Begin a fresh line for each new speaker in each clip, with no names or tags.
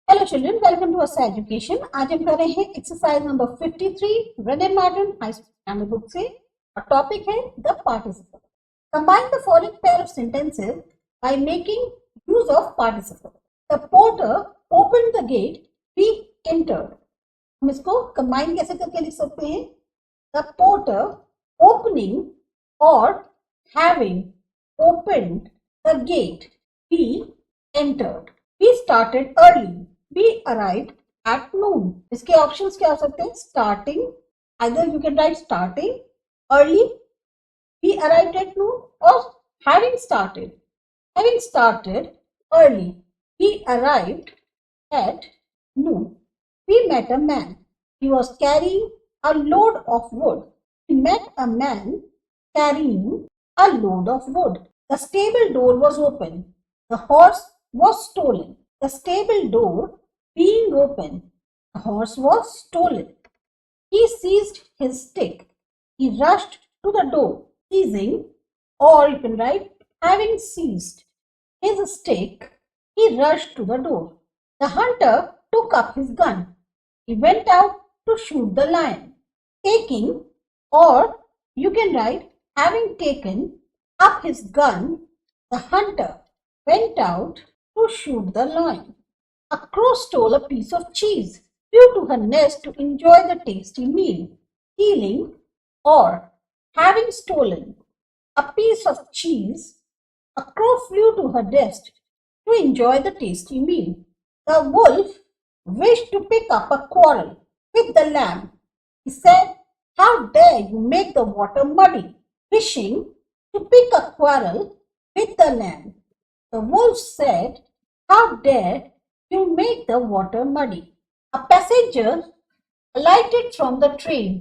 Hello children, welcome to ASA Education. आज हम कर रहे हैं exercise number 53 Wren and Martin high school grammar book से और टॉपिक है the participle. Combine the following pair of sentences by making use of participle. The porter open the gate, we entered. हम इसको कंबाइन कैसे करके लिख सकते हैं? द पोर्टर ओपनिंग और having opened the gate, we entered. We started early. We arrived at noon. इसके ऑप्शंस क्या हो सकते हैं? Starting, either you can write starting, early, we arrived at noon, or having started. Having started early, we arrived at noon. We met a man. He was carrying a load of wood. We met a man carrying a load of wood. The stable door was open. The horse was stolen. The stable door being open, the horse was stolen. He seized his stick. He rushed to the door. Seizing, or you can write having seized his stick, he rushed to the door. The hunter took up his gun. He went out to shoot the lion. Taking, or you can write having taken up his gun, the hunter went out to shoot the lion. A crow stole a piece of cheese, flew to her nest to enjoy the tasty meal. Stealing, or having stolen a piece of cheese, a crow flew to her nest to enjoy the tasty meal. The wolf wished to pick up a quarrel with the lamb. He said, "How dare you make the water muddy?" Wishing to pick a quarrel with the lamb, the wolf said, "How dare you make the water muddy?" A passenger alighted from the train,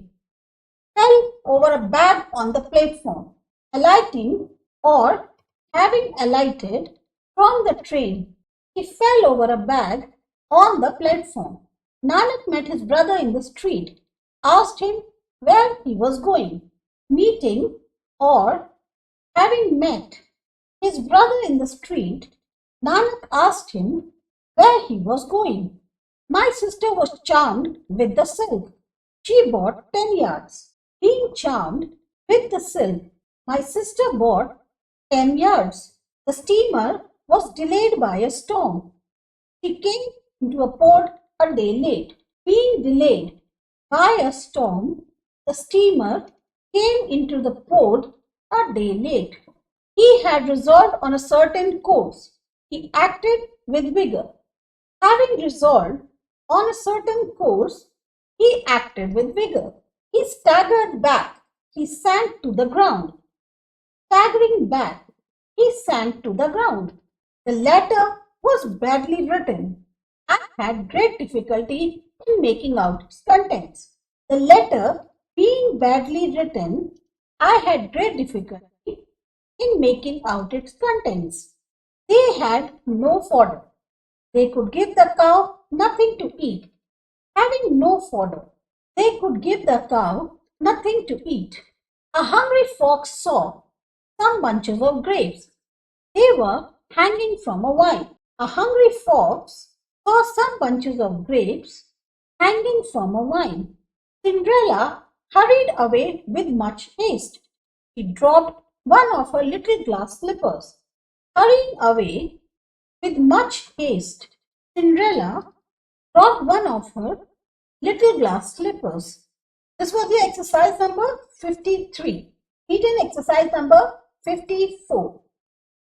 fell over a bag on the platform. Alighting, or having alighted from the train, he fell over a bag on the platform. Nanak met his brother in the street, asked him where he was going. Meeting, or having met his brother in the street, Nanak asked him where he was going. My sister was charmed with the silk. She bought 10 yards. Being charmed with the silk, my sister bought 10 yards. The steamer was delayed by a storm. She came into a port a day late. Being delayed by a storm, the steamer came into the port a day late. He had resolved on a certain course. He acted with vigor. Having resolved on a certain course, he acted with vigor. He staggered back. He sank to the ground. Staggering back, he sank to the ground. The letter was badly written. I had great difficulty in making out its contents. The letter being badly written, I had great difficulty in making out its contents. They had no fodder. They could give the cow nothing to eat. Having no fodder, they could give the cow nothing to eat. A hungry fox saw some bunches of grapes. They were hanging from a vine. A hungry fox saw some bunches of grapes hanging from a vine. Cinderella hurried away with much haste. She dropped one of her little glass slippers. Hurrying away with much haste, Cinderella dropped one of her little glass slippers. This was the exercise number 53. Meet in exercise number 54.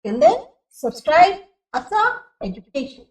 Till then, subscribe ASA Education.